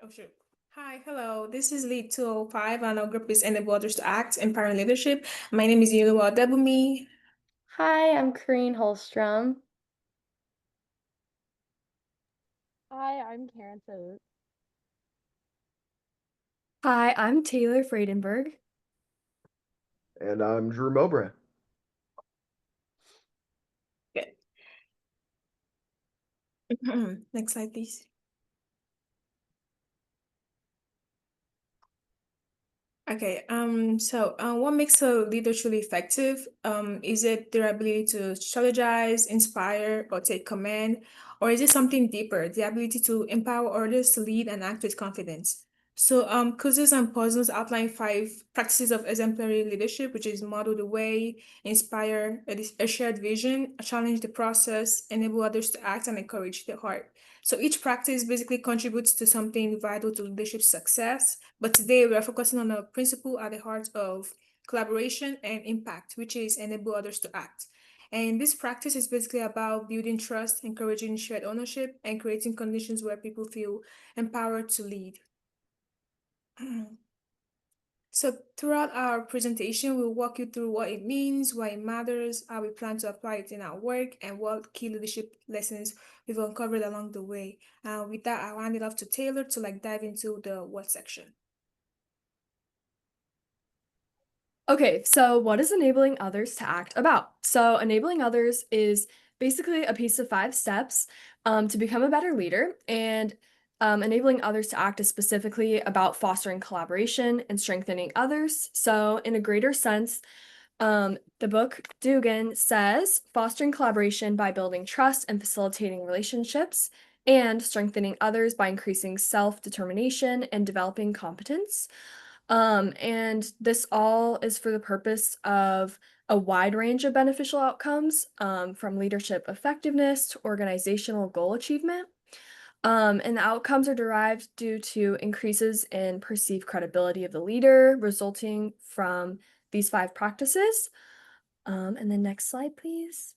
Oh, sure. Hi, hello. This is Lead 205, and our group is Enable Others to Act, Empowering Leadership. My name is Yulua Debumi. Hi, I'm Kareen Holstrom. Hi, I'm Karen Foot. Hi, I'm Taylor Friedenberg. And I'm Drew Mowbray. Good. Next slide, please. Okay, what makes a leader truly effective? Is it their ability to strategize, inspire, or take command? Or is it something deeper, the ability to empower others to lead and act with confidence? Quizzes and puzzles outline 5 practices of exemplary leadership, which is model the way, inspire, a shared vision, challenge the process, enable others to act, and encourage the heart. So each practice basically contributes to something vital to leadership success. But today we are focusing on a principle at the heart of collaboration and impact, which is enable others to act. And this practice is basically about building trust, encouraging shared ownership, and creating conditions where people feel empowered to lead. So throughout our presentation, we'll walk you through what it means, why it matters, how we plan to apply it in our work, and what key leadership lessons we've uncovered along the way. With that, I'll hand it off to Taylor to dive into the what section. Okay, so what is enabling others to act about? So enabling others is basically a piece of 5 steps to become a better leader, and enabling others to act is specifically about fostering collaboration and strengthening others. So in a greater sense, the book Dugan says fostering collaboration by building trust and facilitating relationships, and strengthening others by increasing self-determination and developing competence. And this all is for the purpose of a wide range of beneficial outcomes, from leadership effectiveness to organizational goal achievement. And the outcomes are derived due to increases in perceived credibility of the leader, resulting from these 5 practices. And then next slide, please.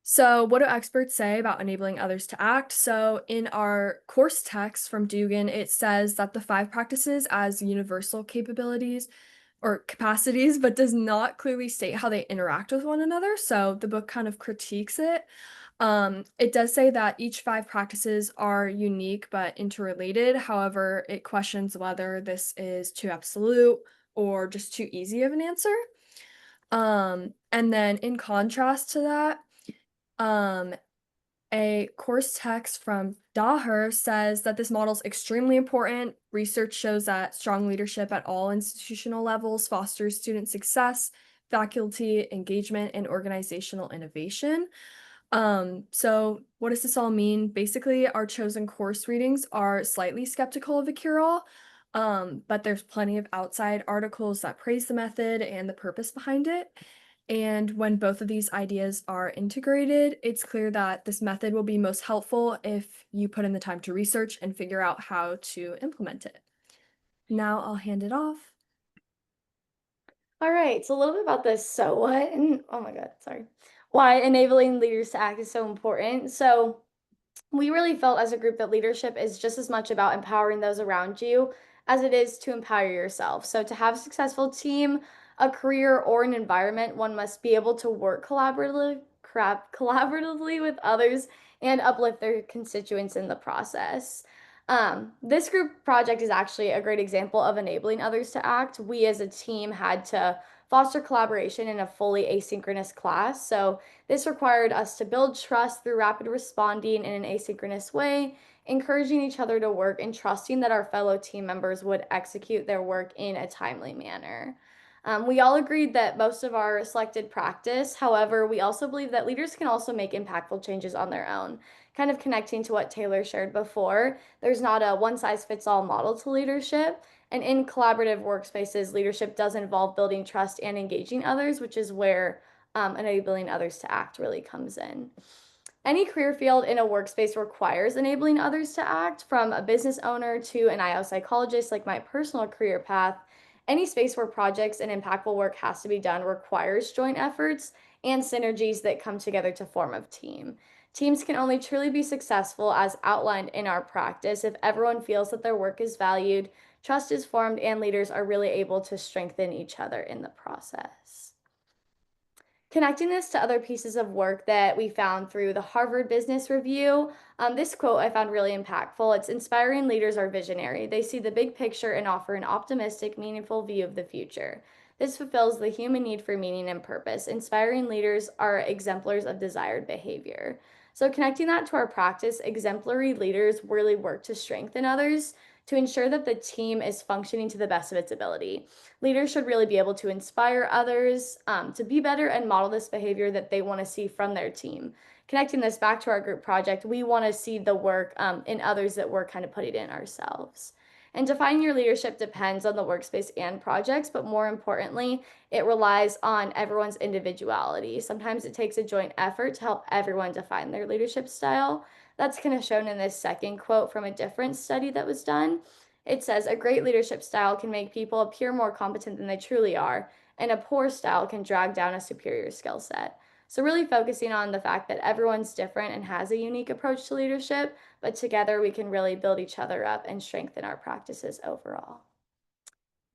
So, what do experts say about enabling others to act? So, in our course text from Dugan, it says that the 5 practices as universal capabilities or capacities, but does not clearly state how they interact with one another. So, the book kind of critiques it. It does say that each 5 practices are unique but interrelated. However, it questions whether this is too absolute or just too easy of an answer. And then in contrast to that, um, a course text from Daher says that this model is extremely important. Research shows that strong leadership at all institutional levels fosters student success, faculty engagement, and organizational innovation. So what does this all mean? Basically, our chosen course readings are slightly skeptical of a cure-all, but there's plenty of outside articles that praise the method and the purpose behind it. And when both of these ideas are integrated, it's clear that this method will be most helpful if you put in the time to research and figure out how to implement it. Now I'll hand it off. All right, so a little bit about this. So what? And oh my God, sorry. Why enabling leaders to act is so important. So we really felt as a group that leadership is just as much about empowering those around you as it is to empower yourself. So, to have a successful team, a career, or an environment, one must be able to work collaboratively with others and uplift their constituents in the process. This group project is actually a great example of enabling others to act. We as a team had to foster collaboration in a fully asynchronous class. So, this required us to build trust through rapid responding in an asynchronous way, encouraging each other to work, and trusting that our fellow team members would execute their work in a timely manner. We all agreed that most of our selected practice. However, we also believe that leaders can also make impactful changes on their own. Kind of connecting to what Taylor shared before, there's not a one size fits all model to leadership. And in collaborative workspaces, leadership does involve building trust and engaging others, which is where enabling others to act really comes in. Any career field in a workspace requires enabling others to act, from a business owner to an IO psychologist, like my personal career path. Any space where projects and impactful work has to be done requires joint efforts and synergies that come together to form a team. Teams can only truly be successful as outlined in our practice if everyone feels that their work is valued, trust is formed, and leaders are really able to strengthen each other in the process. Connecting this to other pieces of work that we found through the Harvard Business Review, this quote I found really impactful. It's inspiring leaders are visionary. They see the big picture and offer an optimistic, meaningful view of the future. This fulfills the human need for meaning and purpose. Inspiring leaders are exemplars of desired behavior. So, connecting that to our practice, exemplary leaders really work to strengthen others to ensure that the team is functioning to the best of its ability. Leaders should really be able to inspire others to be better and model this behavior that they want to see from their team. Connecting this back to our group project, we want to see the work in others that we're kind of putting in ourselves. And defining your leadership depends on the workspace and projects, but more importantly, it relies on everyone's individuality. Sometimes it takes a joint effort to help everyone define their leadership style. That's kind of shown in this second quote from a different study that was done. It says, a great leadership style can make people appear more competent than they truly are, and a poor style can drag down a superior skill set. So, really focusing on the fact that everyone's different and has a unique approach to leadership, but together we can really build each other up and strengthen our practices overall.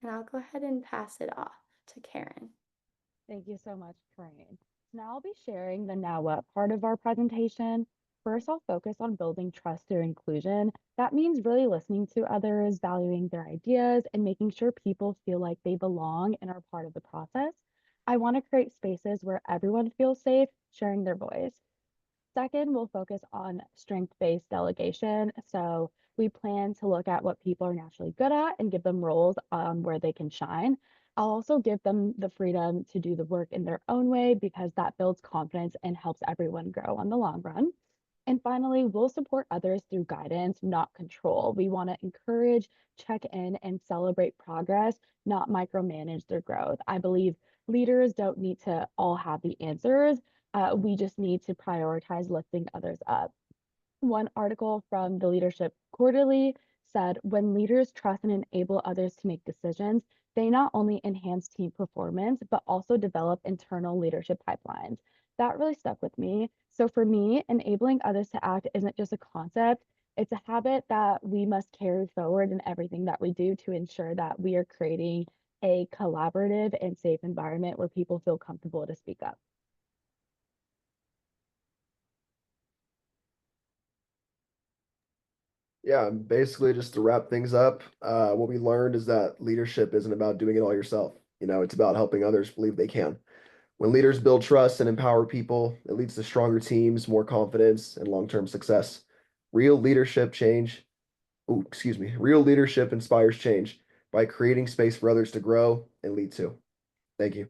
And I'll go ahead and pass it off to Karen. Thank you so much, Corinne. Now I'll be sharing the now what part of our presentation. First, I'll focus on building trust through inclusion. That means really listening to others, valuing their ideas, and making sure people feel like they belong and are part of the process. I want to create spaces where everyone feels safe sharing their voice. Second, we'll focus on strength-based delegation. So we plan to look at what people are naturally good at and give them roles where they can shine. I'll also give them the freedom to do the work in their own way because that builds confidence and helps everyone grow on the long run. And finally, we'll support others through guidance, not control. We want to encourage, check in, and celebrate progress, not micromanage their growth. I believe leaders don't need to all have the answers. We just need to prioritize lifting others up. One article from the Leadership Quarterly said when leaders trust and enable others to make decisions, they not only enhance team performance, but also develop internal leadership pipelines. That really stuck with me. So for me, enabling others to act isn't just a concept, it's a habit that we must carry forward in everything that we do to ensure that we are creating a collaborative and safe environment where people feel comfortable to speak up. Yeah, basically just to wrap things up, what we learned is that leadership isn't about doing it all yourself. It's about helping others believe they can. When leaders build trust and empower people, it leads to stronger teams, more confidence, and long-term success. Real leadership change, real leadership inspires change by creating space for others to grow and lead to. Thank you.